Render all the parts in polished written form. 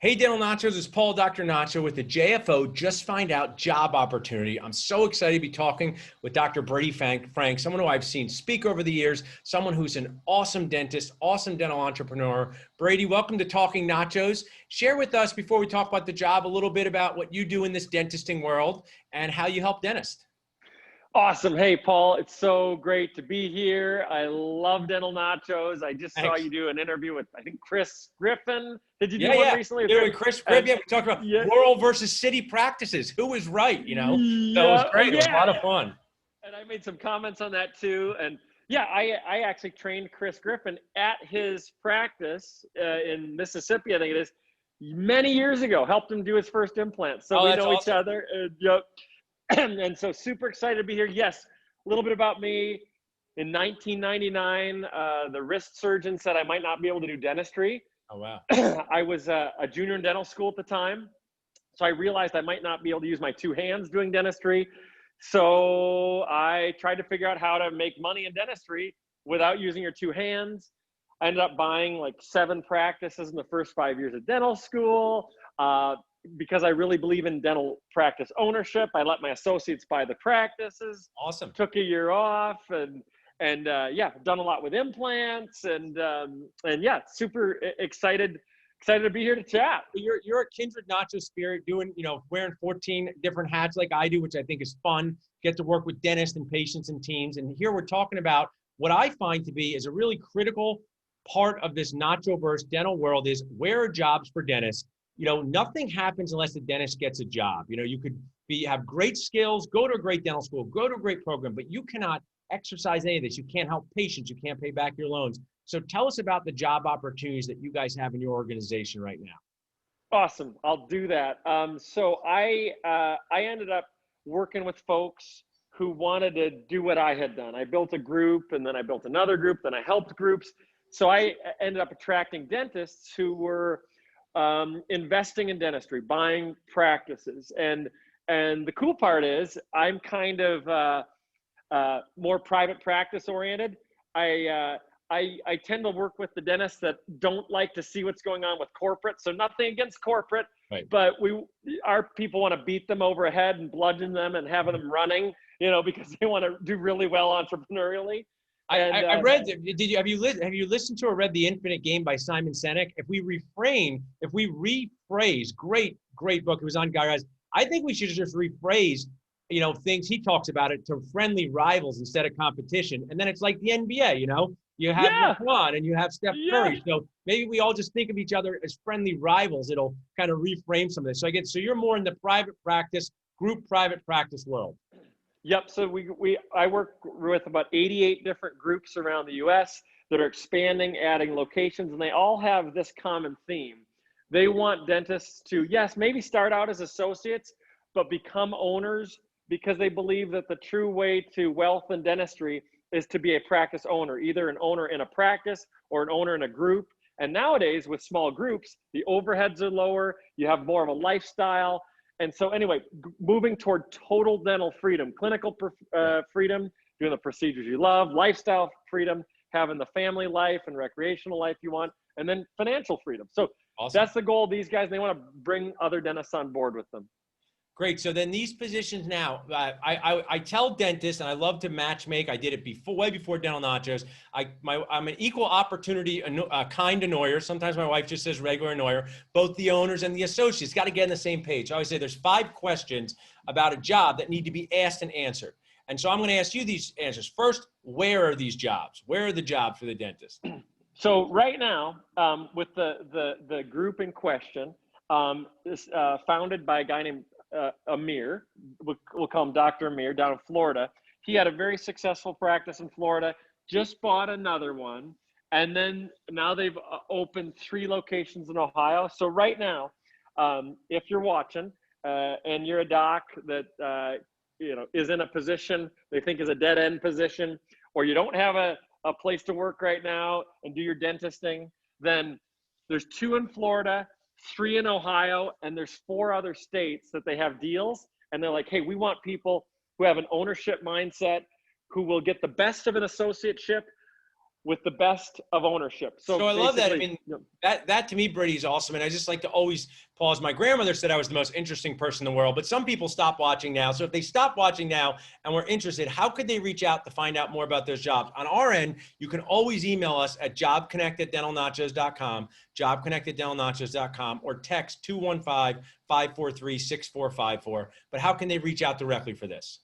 Hey, Dental Nachos, it's Paul, Dr. Nacho with the JFO Just Find Out Job Opportunity. I'm so excited to be talking with Dr. Brady Frank, someone who I've seen speak over the years, someone who's an awesome dentist, awesome dental entrepreneur. Brady, welcome to Talking Nachos. Share with us, before we talk about the job, a little bit about what you do in this dentisting world and how you help dentists. Awesome. Hey, Paul, it's so great to be here. I love Dental Nachos. I just saw Thanks. you do an interview with, I think, Chris Griffin. Did you do one Yeah. recently? Yeah, with Chris, And we talked about yeah, rural versus city practices. Who was right, So it was yeah, great. It was a yeah. lot of fun. And I made some comments on that too. And yeah, I actually trained Chris Griffin at his practice in Mississippi, I think it is, many years ago. Helped him do his first implant. So Oh, we that's know each awesome. other. Yep. And so super excited to be here. Yes, a little bit about me. In 1999, the wrist surgeon said I might not be able to do dentistry. Oh, wow. I was a junior in dental school at the time. So I realized I might not be able to use my two hands doing dentistry. So I tried to figure out how to make money in dentistry without using your two hands. I ended up buying like 7 practices in the first 5 years of dental school. Because I really believe in dental practice ownership, I let my associates buy the practices. Awesome. Took a year off and yeah, done a lot with implants and yeah, super excited to be here to chat. You're a kindred nacho spirit, doing, wearing 14 different hats like I do, which I think is fun. Get to work with dentists and patients and teams. And here we're talking about what I find to be is a really critical part of this nacho-verse dental world is, where are jobs for dentists? Nothing happens unless the dentist gets a job. You could have great skills, go to a great dental school, go to a great program, but you cannot exercise any of this. You can't help patients. You can't pay back your loans. So tell us about the job opportunities that you guys have in your organization right now. Awesome. I'll do that. So I ended up working with folks who wanted to do what I had done. I built a group and then I built another group, then I helped groups. So I ended up attracting dentists who were investing in dentistry, buying practices. And the cool part is I'm kind of more private practice oriented. I tend to work with the dentists that don't like to see what's going on with corporate. So nothing against corporate, Right. but our people want to beat them over a head and bludgeon them and have them running, because they want to do really well entrepreneurially. And I read. Have you listened to or read The Infinite Game by Simon Sinek? If we rephrase, great book. It was on Guys. I think we should just rephrase, things he talks about it to friendly rivals instead of competition. And then it's like the NBA, you have LeBron and you have Steph Curry. So maybe we all just think of each other as friendly rivals. It'll kind of reframe some of this. So you're more in the private practice, group private practice world. Yep. So I work with about 88 different groups around the U.S. that are expanding, adding locations, and they all have this common theme. They want dentists to, yes, maybe start out as associates, but become owners, because they believe that the true way to wealth in dentistry is to be a practice owner, either an owner in a practice or an owner in a group. And nowadays with small groups, the overheads are lower, you have more of a lifestyle. And so anyway, moving toward total dental freedom, clinical freedom, doing the procedures you love, lifestyle freedom, having the family life and recreational life you want, and then financial freedom. So awesome. That's the goal of these guys. They want to bring other dentists on board with them. Great. So then these positions now, I tell dentists, and I love to match make. I did it way before Dental Nachos. I'm an equal opportunity kind annoyer. Sometimes my wife just says regular annoyer. Both the owners and the associates got to get on the same page. I always say there's 5 questions about a job that need to be asked and answered. And so I'm going to ask you these answers. First, where are these jobs? Where are the jobs for the dentist? So right now, with the group in question, is founded by a guy named Amir, we'll call him Dr. Amir, down in Florida. He had a very successful practice in Florida, just bought another one, and then now they've opened 3 locations in Ohio. So right now, if you're watching and you're a doc that is in a position they think is a dead end position, or you don't have a place to work right now and do your dentisting, then there's 2 in Florida, 3 in Ohio, and there's 4 other states that they have deals. And they're like, hey, we want people who have an ownership mindset, who will get the best of an associateship, with the best of ownership. So I love that. I basically, mean, that to me, Brady, is awesome. And I just like to always pause. My grandmother said I was the most interesting person in the world, but some people stop watching now. So if they stop watching now and we're interested, how could they reach out to find out more about those jobs? On our end, you can always email us at jobconnect@dentalnachos.com, jobconnect@dentalnachos.com, or text 215-543-6454. But how can they reach out directly for this?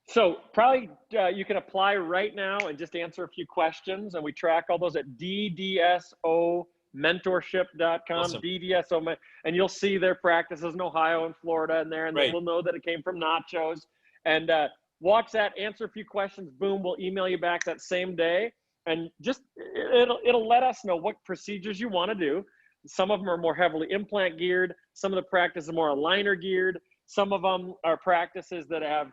so probably you can apply right now and just answer a few questions, and we track all those at ddsomentorship.com, Awesome. DDSO, and you'll see their practices in Ohio and Florida in there, and Great. we'll know that it came from Nachos. And watch that, answer a few questions, boom, we'll email you back that same day, and just it'll let us know what procedures you want to do. Some of them are more heavily implant geared. Some of the practices are more aligner geared. Some of them are practices that have,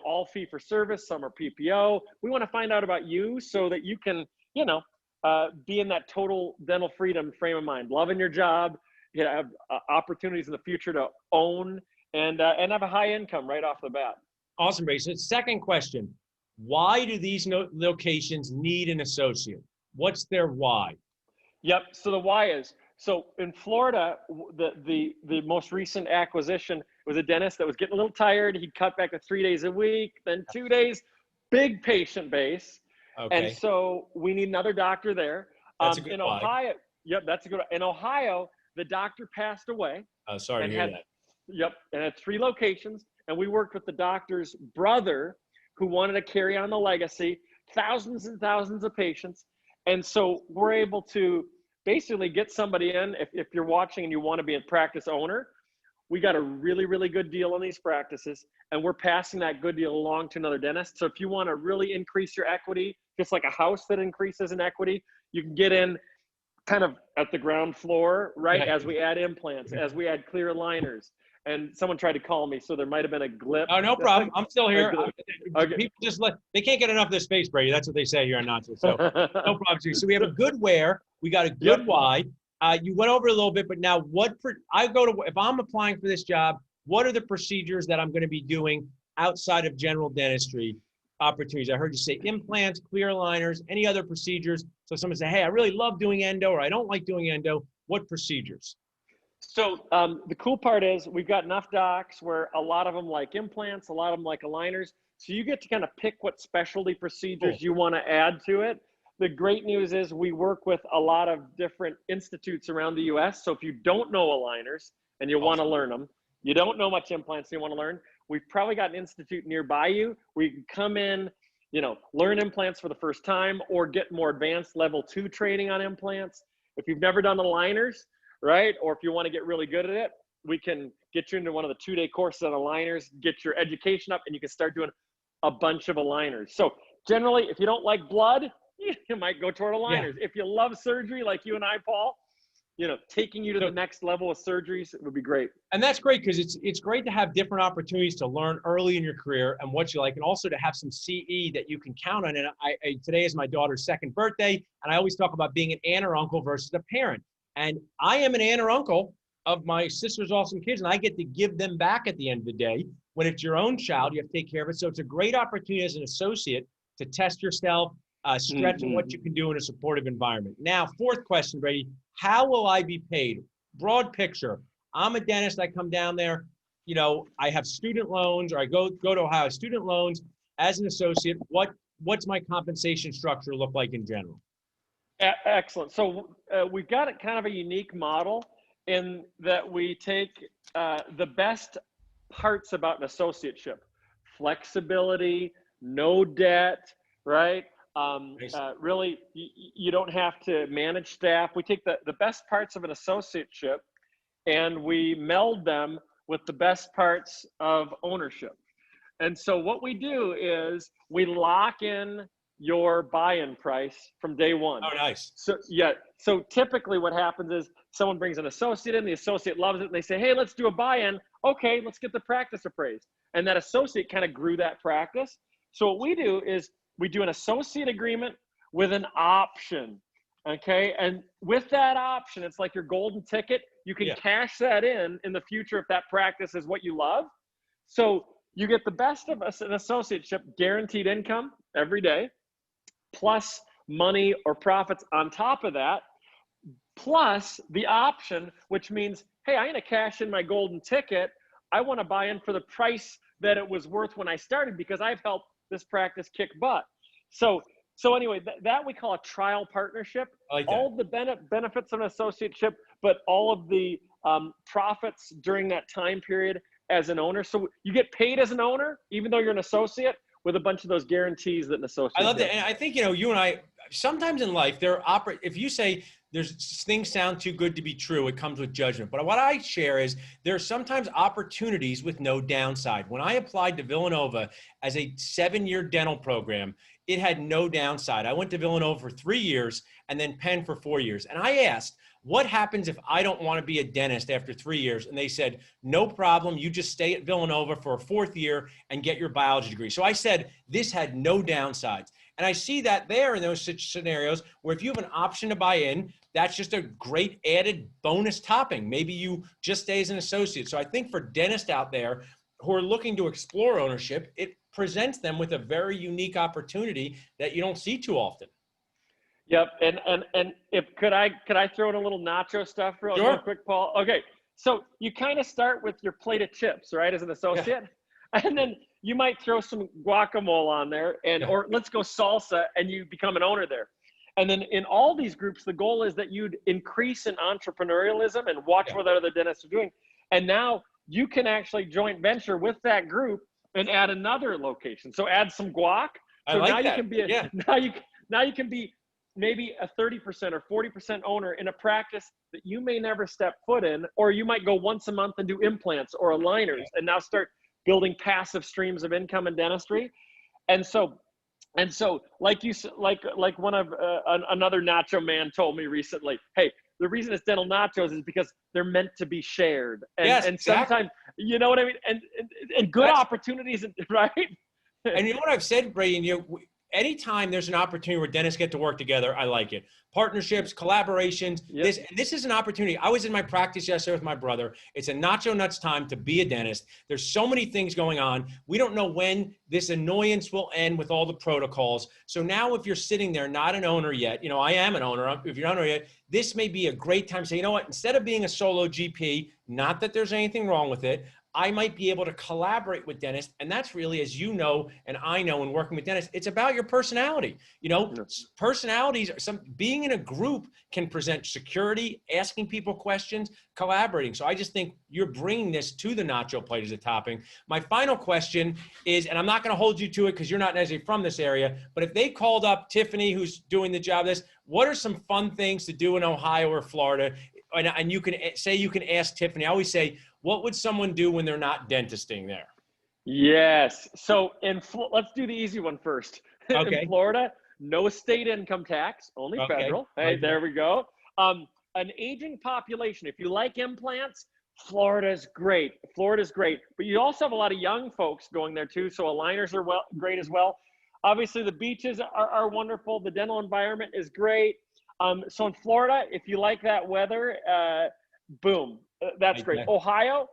all fee for service. Some are PPO. We want to find out about you so that you can, be in that total dental freedom frame of mind, loving your job, have opportunities in the future to own and have a high income right off the bat. Awesome, Brady. So second question, why do these locations need an associate? What's their why? Yep. So the why is, so in Florida, the most recent acquisition was a dentist that was getting a little tired. He'd cut back to 3 days a week, then 2 days, big patient base. Okay. And so we need another doctor there. That's a good in why. Ohio, yep, that's a good. In Ohio, the doctor passed away. Oh, sorry to hear that. Yep, and had 3 locations. And we worked with the doctor's brother who wanted to carry on the legacy, thousands and thousands of patients. And so we're able to basically get somebody in. If you're watching and you want to be a practice owner, we got a really, really good deal on these practices, and we're passing that good deal along to another dentist. So if you want to really increase your equity, just like a house that increases in equity, you can get in kind of at the ground floor, right? Yeah. As we add implants, as we add clear aligners. And someone tried to call me, so there might have been a glip. Oh, no problem. I'm still here. Okay. People they can't get enough of this space, Brady. That's what they say here on Nacho. So no problem. So we have a good where, we got a good why. You went over a little bit, but now if I'm applying for this job, what are the procedures that I'm going to be doing outside of general dentistry opportunities? I heard you say implants, clear aligners, any other procedures. So someone say, hey, I really love doing endo, or I don't like doing endo. What procedures? So the cool part is we've got enough docs where a lot of them like implants, a lot of them like aligners. So you get to kind of pick what specialty procedures you want to add to it. The great news is we work with a lot of different institutes around the US. So if you don't know aligners and you want to learn them, you don't know much implants and you want to learn, we've probably got an institute nearby you where you can come in, learn implants for the first time or get more advanced level 2 training on implants. If you've never done aligners, right? Or if you want to get really good at it, we can get you into one of the 2-day courses on aligners, get your education up, and you can start doing a bunch of aligners. So generally, if you don't like blood, you might go toward aligners. If you love surgery, like you and I, Paul, taking you to the next level of surgeries would be great. And that's great because it's great to have different opportunities to learn early in your career and what you like, and also to have some CE that you can count on. And today is my daughter's 2nd birthday, and I always talk about being an aunt or uncle versus a parent. And I am an aunt or uncle of my sister's awesome kids, and I get to give them back at the end of the day. When it's your own child, you have to take care of it. So it's a great opportunity as an associate to test yourself, stretch what you can do in a supportive environment. Now, 4th question, Brady, how will I be paid? Broad picture. I'm a dentist. I come down there. I have student loans, or I go to Ohio, student loans as an associate. What's my compensation structure look like in general? Excellent. So we've got a kind of a unique model in that we take the best parts about an associateship: flexibility, no debt, right? Really, you don't have to manage staff. We take the best parts of an associateship and we meld them with the best parts of ownership. And so what we do is we lock in your buy-in price from day one. Oh, nice. So typically what happens is someone brings an associate in, the associate loves it, and they say, hey, let's do a buy-in. Okay, let's get the practice appraised. And that associate kind of grew that practice. So what we do is we do an associate agreement with an option, okay? And with that option, it's like your golden ticket. You can cash that in the future if that practice is what you love. So you get the best of an associateship, guaranteed income every day, plus money or profits on top of that, plus the option, which means, hey, I'm going to cash in my golden ticket. I want to buy in for the price that it was worth when I started because I've helped this practice kick butt. So anyway, that we call a trial partnership. I like that. All of the benefits of an associateship, but all of the profits during that time period as an owner. So you get paid as an owner, even though you're an associate, with a bunch of those guarantees that an associate I love that. gets. And I think, you and I, sometimes in life, if you say there's things sound too good to be true, it comes with judgment. But what I share is there are sometimes opportunities with no downside. When I applied to Villanova as a 7-year dental program, it had no downside. I went to Villanova for 3 years and then Penn for 4 years. And I asked, what happens if I don't want to be a dentist after 3 years? And they said, no problem. You just stay at Villanova for a 4th year and get your biology degree. So I said, this had no downsides. And I see that there in those scenarios where if you have an option to buy in, that's just a great added bonus topping. Maybe you just stay as an associate. So I think for dentists out there who are looking to explore ownership, it presents them with a very unique opportunity that you don't see too often. Yep, and if could I throw in a little nacho stuff real quick, Paul? Okay, so you kind of start with your plate of chips, right, as an associate, and then you might throw some guacamole on there, or let's go salsa, and you become an owner there. And then in all these groups, the goal is that you'd increase in entrepreneurialism and watch what other dentists are doing, and now you can actually joint venture with that group and add another location. So add some guac. So now you can be now you can be maybe a 30% or 40% owner in a practice that you may never step foot in, or you might go once a month and do implants or aligners and now start building passive streams of income in dentistry. And so like one of another nacho man told me recently, hey, the reason it's dental nachos is because they're meant to be shared. And sometimes, you know what I mean? And good opportunities, right? And you know what I've said, Brady, anytime there's an opportunity where dentists get to work together, I like it. Partnerships, collaborations. Yep. This is an opportunity. I was in my practice yesterday with my brother. It's a nacho nuts time to be a dentist. There's so many things going on. We don't know when this annoyance will end with all the protocols. So now if you're sitting there, not an owner yet, I am an owner. If you're not an owner yet, this may be a great time to say, you know what, instead of being a solo GP, not that there's anything wrong with it, I might be able to collaborate with dentists. And that's really, as you know, and I know in working with dentists, it's about your personality. Personalities, being in a group can present security, asking people questions, collaborating. So I just think you're bringing this to the nacho plate as a topping. My final question is, and I'm not going to hold you to it because you're not necessarily from this area, but if they called up Tiffany, who's doing the job, what are some fun things to do in Ohio or Florida? And you can ask Tiffany. I always say, what would someone do when they're not dentisting there? Yes. So let's do the easy one first. Okay. In Florida, no state income tax, only federal. Hey, there we go. An aging population. If you like implants, Florida's great. But you also have a lot of young folks going there too. So aligners are great as well. Obviously, the beaches are wonderful. The dental environment is great. So in Florida, if you like that weather, boom, that's great. Ohio,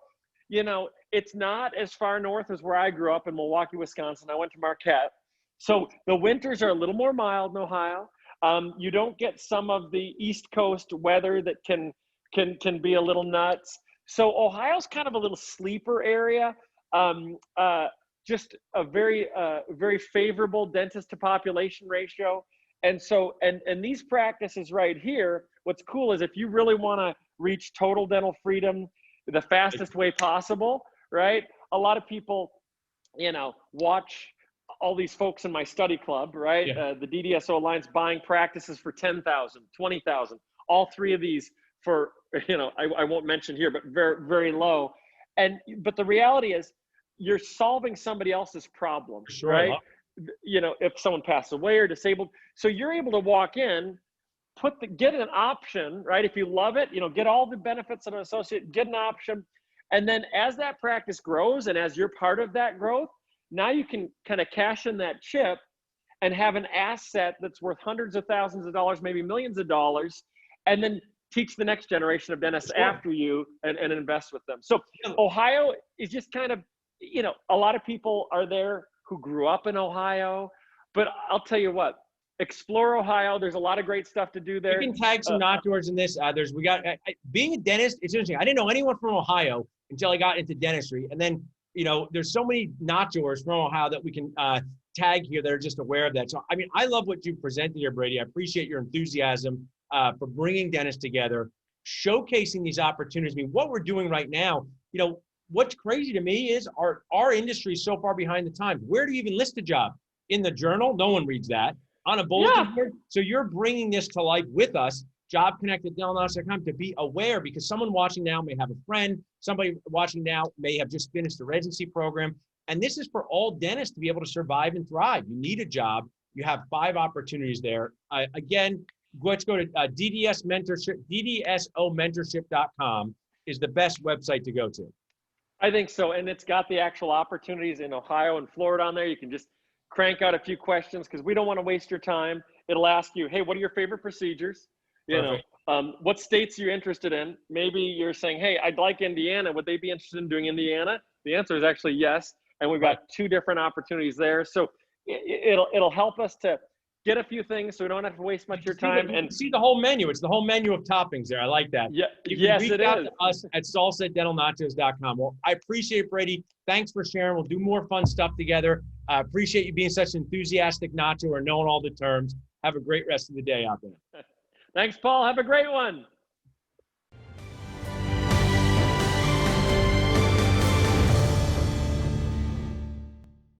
it's not as far north as where I grew up in Milwaukee, Wisconsin. I went to Marquette. So the winters are a little more mild in Ohio. You don't get some of the East Coast weather that can be a little nuts. So Ohio's kind of a little sleeper area. Just a very favorable dentist to population ratio. And so, and these practices right here, what's cool is if you really want to reach total dental freedom the fastest way possible, right? A lot of people, watch all these folks in my study club, right? Yeah. The DDSO Alliance buying practices for 10,000, 20,000, all three of these for, I won't mention here, but very, very low. But the reality is you're solving somebody else's problem, sure, right? If someone passed away or disabled. So you're able to walk in, get an option, right? If you love it, get all the benefits of an associate, get an option. And then as that practice grows and as you're part of that growth, now you can kind of cash in that chip and have an asset that's worth hundreds of thousands of dollars, maybe millions of dollars, and then teach the next generation of dentists after you and invest with them. So Ohio is just kind of, a lot of people are there who grew up in Ohio, but I'll tell you what, explore Ohio. There's a lot of great stuff to do there. We can tag some Nachos in this. Being a dentist, it's interesting. I didn't know anyone from Ohio until I got into dentistry. And then, there's so many Nachos from Ohio that we can tag here that are just aware of that. So, I mean, I love what you presented here, Brady. I appreciate your enthusiasm for bringing dentists together, showcasing these opportunities. I mean, what we're doing right now, what's crazy to me is our industry is so far behind the times. Where do you even list a job? In the journal? No one reads that. On a bulletin board? So you're bringing this to life with us, jobconnect@dentalknowledge.com, to be aware, because someone watching now may have a friend, somebody watching now may have just finished a residency program. And this is for all dentists to be able to survive and thrive. You need a job. You have 5 opportunities there. Again, let's go to DDSOmentorship.com is the best website to go to. I think so. And it's got the actual opportunities in Ohio and Florida on there. You can just crank out a few questions because we don't want to waste your time. It'll ask you, hey, what are your favorite procedures? What states are you interested in? Maybe you're saying, hey, I'd like Indiana. Would they be interested in doing Indiana? The answer is actually yes. And we've got 2 different opportunities there. So it'll help us to get a few things so we don't have to waste much of your time. And see the whole menu. It's the whole menu of toppings there. I like that. Yeah, you can reach out to us at salsa@dentalnachos.com. Well, I appreciate it, Brady. Thanks for sharing. We'll do more fun stuff together. I appreciate you being such an enthusiastic nacho or knowing all the terms. Have a great rest of the day out there. Thanks, Paul. Have a great one.